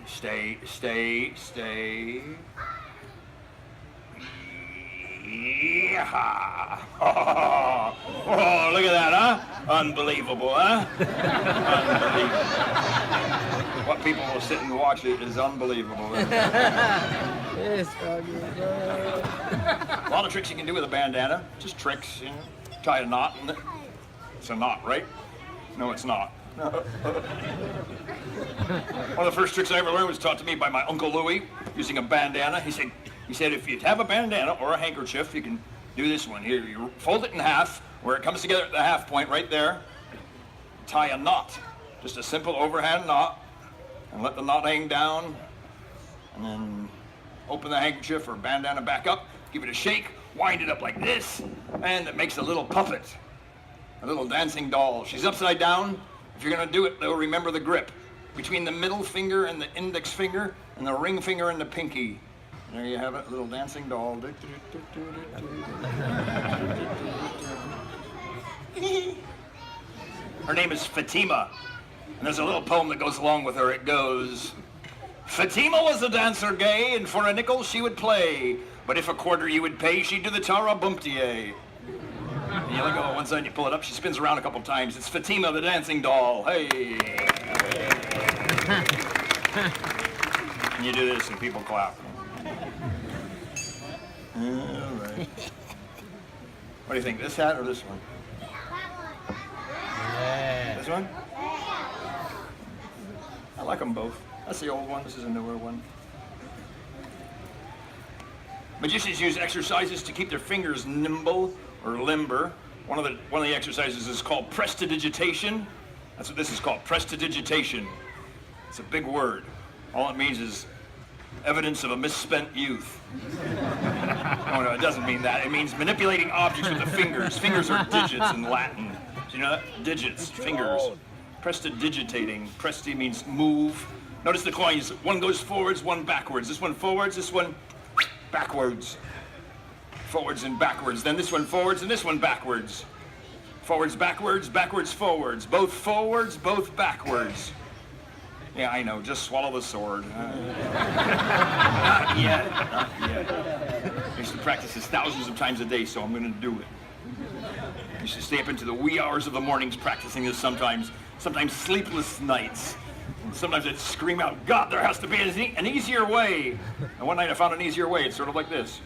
Stay. Yeah. Oh, look at that, huh? Unbelievable, huh? Unbelievable. What people will sit and watch it is unbelievable. Yes, A lot of tricks you can do with a bandana. Just tricks, you know. Tie a knot in it. It's a knot, right? No, it's not. One of the first tricks I ever learned was taught to me by my Uncle Louie using a bandana. He said if you have a bandana or a handkerchief, you can do this one. Here, you fold it in half, where it comes together at the half point right there. Tie a knot, just a simple overhand knot, and let the knot hang down, and then open the handkerchief or bandana back up, give it a shake, wind it up like this, and it makes a little puppet, a little dancing doll. She's upside down. If you're gonna do it, though, remember the grip between the middle finger and the index finger and the ring finger and the pinky. There you have it, a little dancing doll. Her name is Fatima, and there's a little poem that goes along with her. It goes, Fatima was a dancer gay, and for a nickel she would play, but if a quarter you would pay, she'd do the Tara Bumptier. And you look on one side and you pull it up, she spins around a couple times. It's Fatima the dancing doll. Hey. And you do this and people clap. All right. What do you think, this hat or this one? Yeah. This one? I like them both. That's the old one, this is a newer one. Magicians use exercises to keep their fingers nimble or limber. One of the exercises is called prestidigitation. That's what this is called, prestidigitation. It's a big word. All it means is evidence of a misspent youth. No, it doesn't mean that. It means manipulating objects with the fingers. Fingers are digits in Latin. Do you know that? Digits, fingers. Prestidigitating. Presti means move. Notice the coins. One goes forwards, one backwards. This one forwards, this one backwards. Forwards and backwards. Then this one forwards and this one backwards. Forwards, backwards, backwards, forwards. Both forwards, both backwards. Yeah, I know. Just swallow the sword. Not yet. Not yet. I used to practice this thousands of times a day, so I'm going to do it. I used to stay up into the wee hours of the mornings practicing this sometimes sleepless nights. And sometimes I'd scream out, God, there has to be an easier way. And one night I found an easier way. It's sort of like this.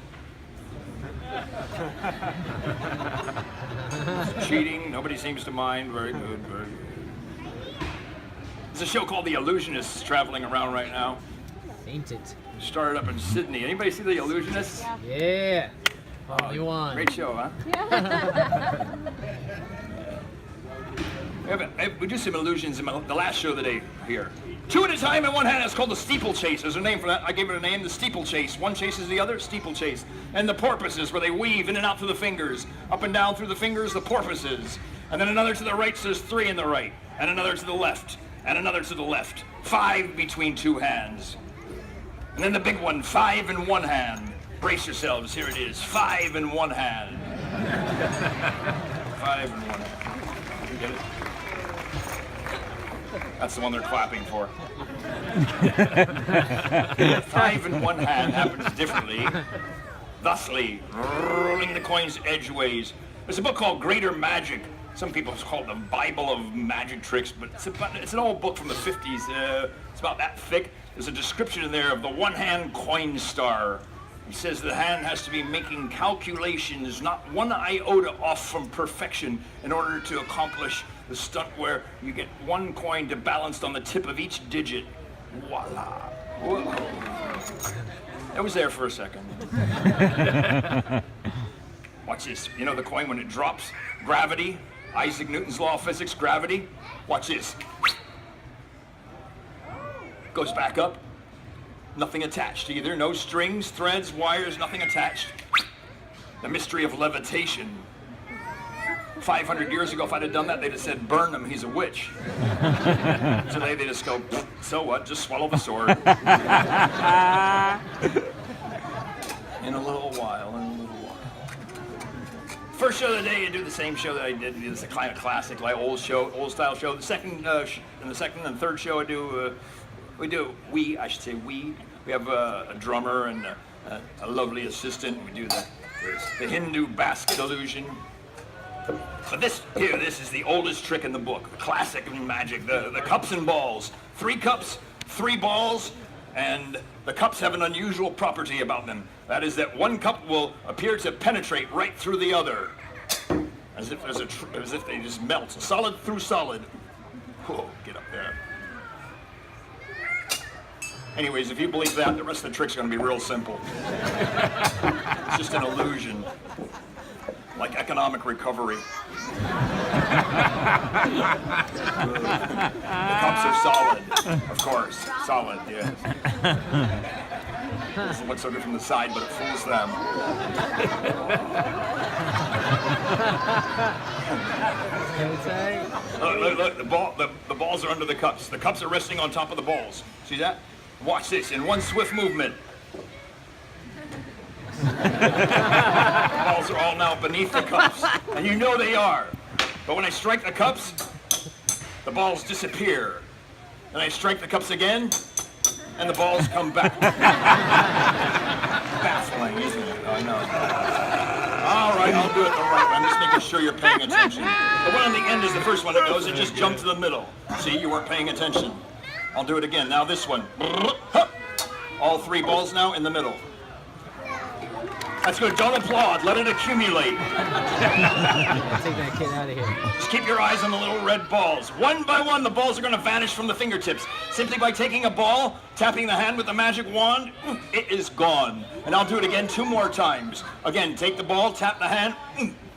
It's cheating. Nobody seems to mind. Very good, very good. There's a show called The Illusionists traveling around right now. Ain't it? Started up in Sydney. Anybody see The Illusionists? Yeah. Only one. Great show, huh? We do some illusions in the last show of the day here. Two at a time in one hand. It's called the steeplechase. There's a name for that. I gave it a name, the steeplechase. One chases the other, steeplechase. And the porpoises, where they weave in and out through the fingers. Up and down through the fingers, the porpoises. And then another to the right, so there's three in the right. And another to the left. And another to the left. 5 between 2 hands. And then the big one, 5 in one hand. Brace yourselves, here it is. 5 in one hand. 5 in one hand. You get it? That's the one they're clapping for. 5 in one hand happens differently. Thusly, rolling the coins edgeways. There's a book called Greater Magic. Some people call it the Bible of magic tricks, but it's an old book from the 50s. It's about that thick. There's a description in there of the one-hand coin star. He says the hand has to be making calculations, not one iota off from perfection, in order to accomplish the stunt where you get one coin to balance on the tip of each digit. Voila. Whoa. It was there for a second. Watch this. You know the coin when it drops? Gravity. Isaac Newton's law of physics, gravity. Watch this. Goes back up. Nothing attached either. No strings, threads, wires, nothing attached. The mystery of levitation. 500 years ago, if I'd have done that, they'd have said, burn him, he's a witch. Today, they just go, so what, just swallow the sword. In a little while. First show of the day, I do the same show that I did. It's a kind of classic, like old style show. The second and third show, I do I should say we have a drummer and a lovely assistant. We do the Hindu basket illusion. But this is the oldest trick in the book, the classic magic, the cups and balls. 3 cups, 3 balls, and the cups have an unusual property about them. That is that one cup will appear to penetrate right through the other, as if they just melt, solid through solid. Whoa, get up there. Anyways, if you believe that, the rest of the trick's going to be real simple. It's just an illusion, like economic recovery. The cups are solid, of course. Solid, yes. Doesn't look so good from the side, but it fools them. Look, the balls are under the cups. The cups are resting on top of the balls. See that? Watch this, in one swift movement. The balls are all now beneath the cups, and you know they are. But when I strike the cups, the balls disappear. And I strike the cups again, and the balls come back. Baffling, isn't it? Oh, no. All right, I'll do it the right way. I'm just making sure you're paying attention. The one on the end is the first one that goes. It just jumped to the middle. See, you weren't paying attention. I'll do it again. Now this one. All 3 balls now in the middle. That's good. Don't applaud. Let it accumulate. Take that kid out of here. Just keep your eyes on the little red balls. One by one, the balls are going to vanish from the fingertips. Simply by taking a ball, tapping the hand with the magic wand, it is gone. And I'll do it again 2 more times. Again, take the ball, tap the hand,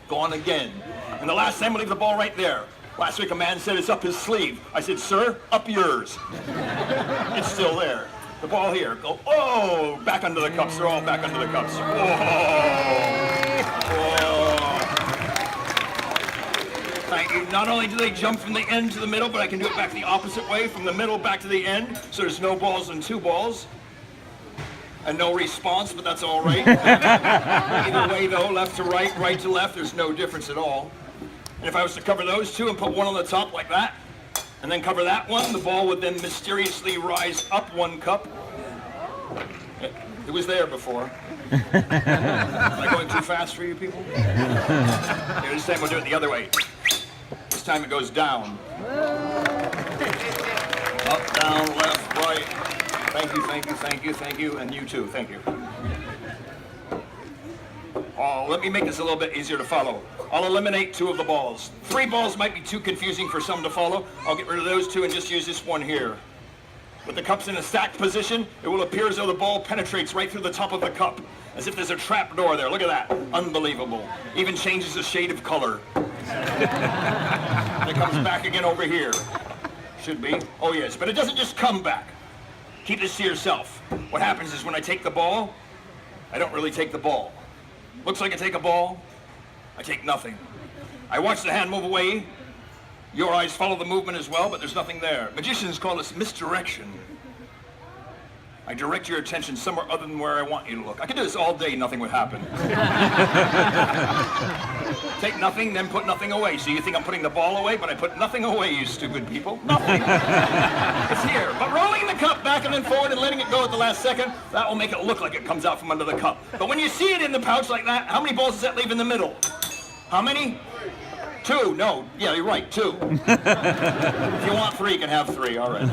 gone again. And the last time, we'll leave the ball right there. Last week, a man said it's up his sleeve. I said, sir, up yours. It's still there. The ball here. Go, oh, back under the cups. They're all back under the cups. Whoa. Thank you. Not only do they jump from the end to the middle, but I can do it back the opposite way, from the middle back to the end. So there's no balls and 2 balls. And no response, but that's all right. Either way, though, left to right, right to left, there's no difference at all. And if I was to cover those 2 and put one on the top like that, and then cover that one, the ball would then mysteriously rise up 1 cup. It was there before. Am I going too fast for you people? Here, this time we'll do it the other way. This time it goes down. Up, down, left, right. Thank you, thank you, thank you, thank you, and you too, thank you. Oh, let me make this a little bit easier to follow. I'll eliminate 2 of the balls. 3 balls might be too confusing for some to follow. I'll get rid of those 2 and just use this one here. With the cups in a stacked position, it will appear as though the ball penetrates right through the top of the cup, as if there's a trap door there. Look at that. Unbelievable. Even changes the shade of color. And it comes back again over here. Should be. Oh, yes. But it doesn't just come back. Keep this to yourself. What happens is when I take the ball, I don't really take the ball. Looks like I take a ball, I take nothing. I watch the hand move away. Your eyes follow the movement as well, but there's nothing there. Magicians call this misdirection. I direct your attention somewhere other than where I want you to look. I could do this all day, nothing would happen. Take nothing, then put nothing away. So you think I'm putting the ball away, but I put nothing away, you stupid people. Nothing. It's here. But rolling the cup back and then forward and letting it go at the last second, that will make it look like it comes out from under the cup. But when you see it in the pouch like that, how many balls does that leave in the middle? How many? 2. No. Yeah, you're right. 2. If you want 3, you can have 3. All right.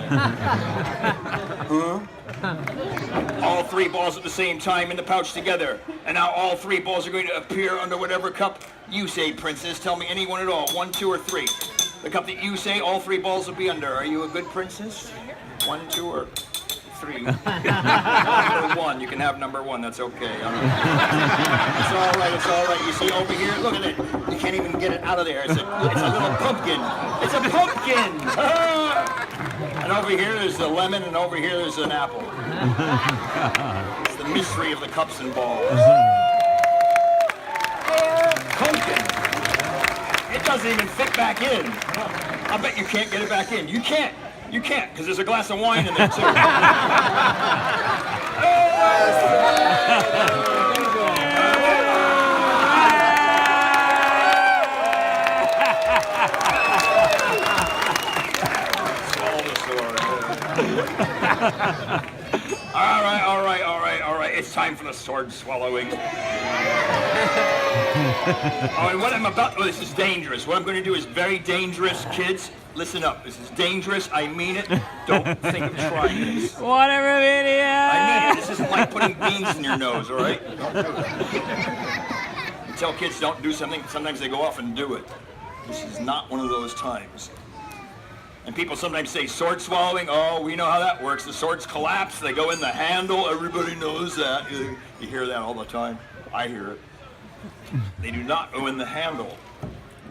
Huh? All 3 balls at the same time in the pouch together. And now all 3 balls are going to appear under whatever cup you say, princess. Tell me any one at all. 1, 2, or 3. The cup that you say, all 3 balls will be under. Are you a good princess? 1, 2, or 3. Number 1. You can have number 1. That's okay. It's all right. It's all right. You see over here? Look at it. You can't even get it out of there. It's a little pumpkin. It's a pumpkin. And over here there's the lemon, and over here there's an apple. It's the mystery of the cups and balls. Pumpkin. It doesn't even fit back in. I bet you can't get it back in. You can't. You can't, because there's a glass of wine in there, too. Swallow the sword. All right. It's time for the sword swallowing. Oh, and what I'm about, this is dangerous. What I'm going to do is very dangerous, kids. Listen up. This is dangerous. I mean it. Don't think of trying this. Whatever, idiot. I mean it. This isn't like putting beans in your nose, all right? Don't do it. You tell kids don't do something, sometimes they go off and do it. This is not one of those times. And people sometimes say sword swallowing. Oh, we know how that works. The swords collapse. They go in the handle. Everybody knows that. You hear that all the time. I hear it. They do not go in the handle.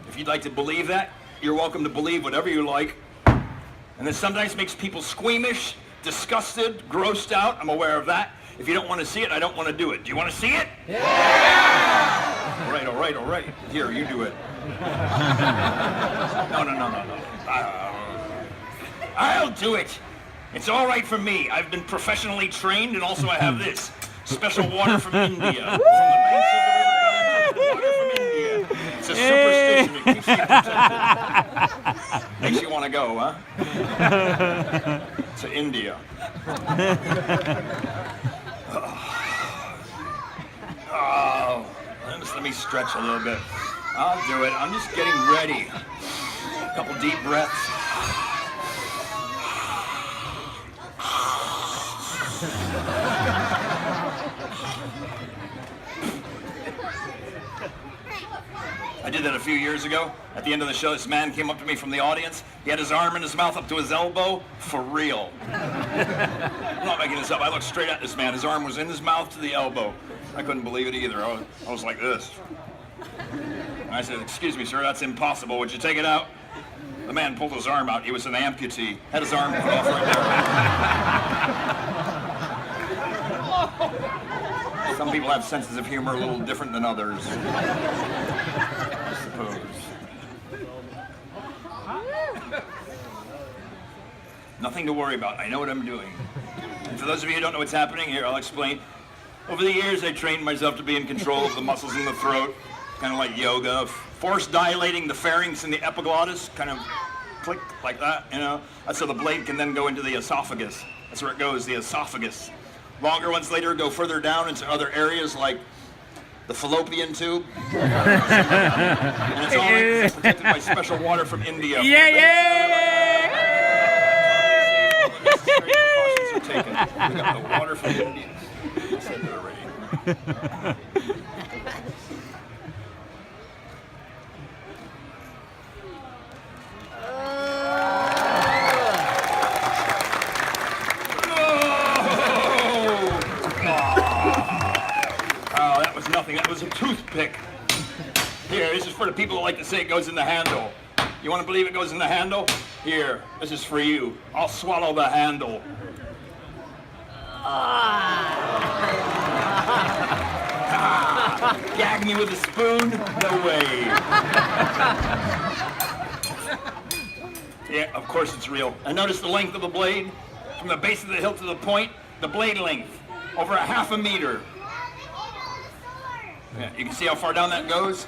If you'd like to believe that, you're welcome to believe whatever you like. And this sometimes makes people squeamish, disgusted, grossed out. I'm aware of that. If you don't want to see it, I don't want to do it. Do you want to see it? Yeah! All right. Here, you do it. No. I'll do it. It's all right for me. I've been professionally trained, and also I have this. Special water from India. From the banks of the river, water from India. It's a superstition. It keeps you protected. Makes you want to go, huh? To India. Oh, just let me stretch a little bit. I'll do it. I'm just getting ready. A couple deep breaths. I did that a few years ago. At the end of the show, this man came up to me from the audience. He had his arm in his mouth up to his elbow. For real. I'm not making this up. I looked straight at this man. His arm was in his mouth to the elbow. I couldn't believe it either. I was like this. And I said, "Excuse me, sir, that's impossible. Would you take it out?" The man pulled his arm out. He was an amputee. Had his arm cut off right there. Some people have senses of humor a little different than others. I suppose. Nothing to worry about. I know what I'm doing. And for those of you who don't know what's happening, here, I'll explain. Over the years, I trained myself to be in control of the muscles in the throat, kind of like yoga, force dilating the pharynx and the epiglottis, kind of click like that, you know. That's so the blade can then go into the esophagus. That's where it goes, the esophagus. Longer ones later go further down into other areas like the fallopian tube. And it's all right, it's protected by special water from India. Yeah! All the necessary precautions are taken. We got the water from India. I said that already. Nothing. That was a toothpick. Here, this is for the people who like to say it goes in the handle. You want to believe it goes in the handle? Here, this is for you. I'll swallow the handle. Gag me with a spoon? No way. Yeah, of course it's real. And notice the length of the blade. From the base of the hilt to the point, the blade length. Over a half a meter. Yeah, you can see how far down that goes?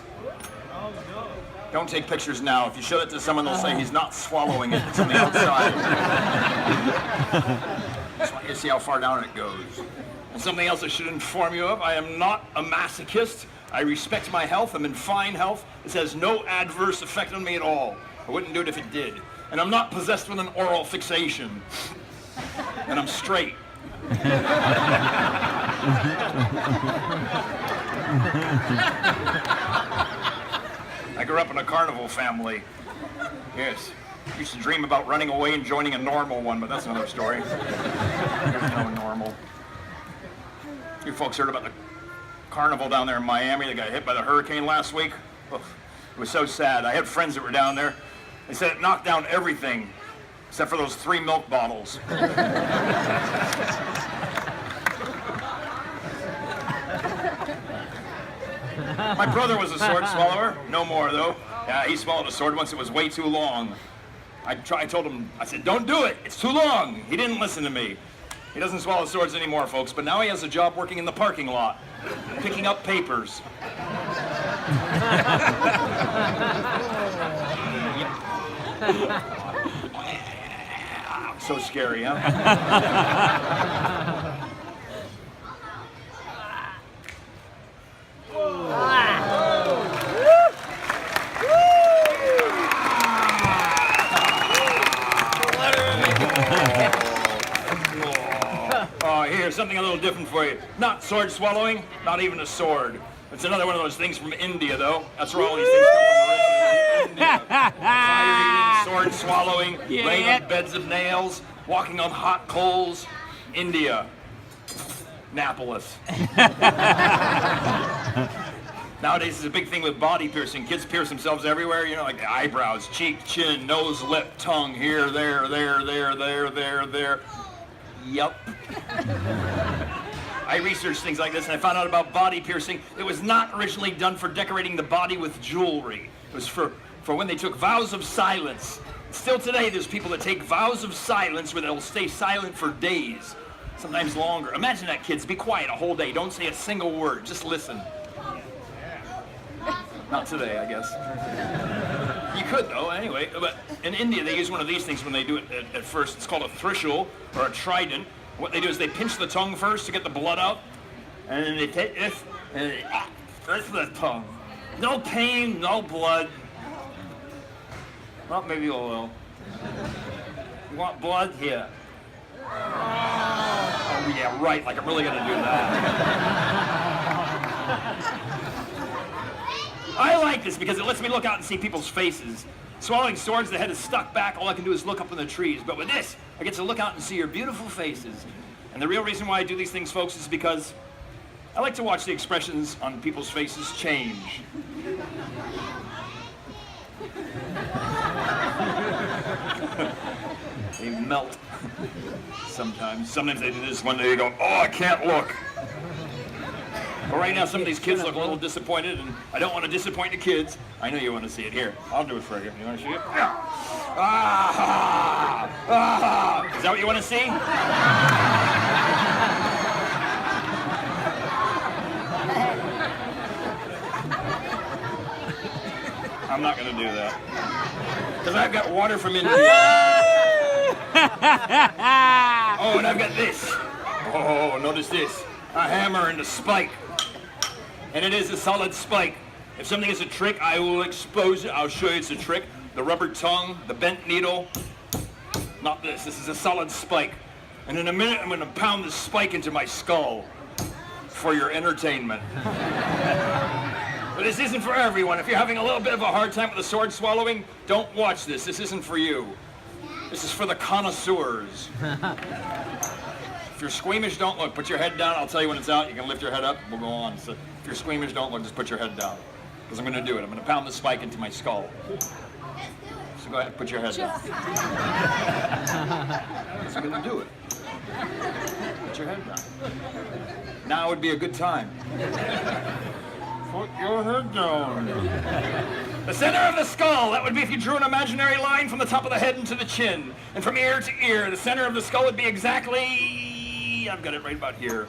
Don't take pictures now. If you show it to someone, they'll say he's not swallowing it. It's on the outside. Just want you to see how far down it goes. And something else I should inform you of, I am not a masochist. I respect my health. I'm in fine health. This has no adverse effect on me at all. I wouldn't do it if it did. And I'm not possessed with an oral fixation. And I'm straight. I grew up in a carnival family. Yes. Used to dream about running away and joining a normal one, but that's another story. There's no normal. You folks heard about the carnival down there in Miami that got hit by the hurricane last week? Ugh, it was so sad. I had friends that were down there. They said it knocked down everything, except for those 3 milk bottles. My brother was a sword swallower. No more, though. Yeah, he swallowed a sword once. It was way too long. I told him, I said, don't do it. It's too long. He didn't listen to me. He doesn't swallow swords anymore, folks, but now he has a job working in the parking lot, picking up papers. So scary, huh? Oh, here's something a little different for you. Not sword swallowing, not even a sword. It's another one of those things from India, though. That's where all these things come from originally. India. Fire eating, sword swallowing, laying on beds of nails, walking on hot coals. India. Napolis. Nowadays, it's a big thing with body piercing. Kids pierce themselves everywhere, you know, like the eyebrows, cheek, chin, nose, lip, tongue, here, there. Yup. I researched things like this and I found out about body piercing. It was not originally done for decorating the body with jewelry. It was for when they took vows of silence. Still today, there's people that take vows of silence where they'll stay silent for days, sometimes longer. Imagine that, kids. Be quiet a whole day. Don't say a single word. Just listen. Not today, I guess. You could, though, anyway. But in India, they use one of these things when they do it at first. It's called a trishul, or a trident. What they do is they pinch the tongue first to get the blood out, and then they take this, and that's the tongue. No pain, no blood. Well, maybe a little. You want blood? Here. Oh, yeah, right, like I'm really gonna do that. I like this because it lets me look out and see people's faces. Swallowing swords, the head is stuck back. All I can do is look up in the trees. But with this, I get to look out and see your beautiful faces. And the real reason why I do these things, folks, is because I like to watch the expressions on people's faces change. They melt sometimes. Sometimes they do this one day, they go, oh, I can't look. But right now, some of these kids look a little disappointed, and I don't want to disappoint the kids. I know you want to see it. Here, I'll do it for you. You want to see it? Yeah. Ah, ah. Is that what you want to see? I'm not going to do that. Because I've got water from India. Oh, and I've got this. Oh, notice this. A hammer and a spike. And it is a solid spike. If something is a trick, I will expose it. I'll show you it's a trick. The rubber tongue, the bent needle. Not this. This is a solid spike. And in a minute, I'm going to pound this spike into my skull for your entertainment. But this isn't for everyone. If you're having a little bit of a hard time with the sword swallowing, don't watch this. This isn't for you. This is for the connoisseurs. If you're squeamish, don't look. Put your head down. I'll tell you when it's out. You can lift your head up. We'll go on. So if you're squeamish, don't look. Just put your head down. Because I'm going to do it. I'm going to pound the spike into my skull. So go ahead. Put your head down. So I'm going to do it. Put your head down. Now would be a good time. Put your head down. The center of the skull. That would be if you drew an imaginary line from the top of the head into the chin. And from ear to ear, the center of the skull would be exactly... I've got it right about here.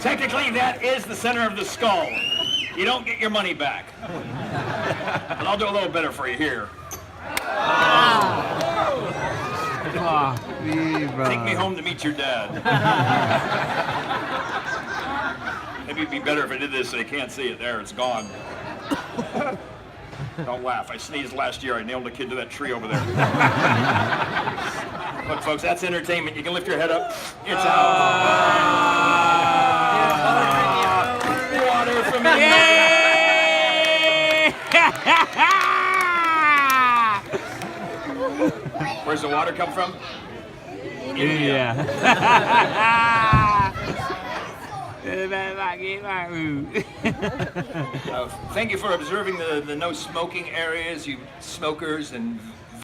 Technically, that is the center of the skull. You don't get your money back. But I'll do a little better for you here. Take me home to meet your dad. Maybe it'd be better if I did this so you can't see it. There, it's gone. Don't laugh. I sneezed last year. I nailed a kid to that tree over there. Look, folks, that's entertainment. You can lift your head up. It's out. Water from India. Where's the water come from? India. Thank you for observing the no smoking areas, you smokers and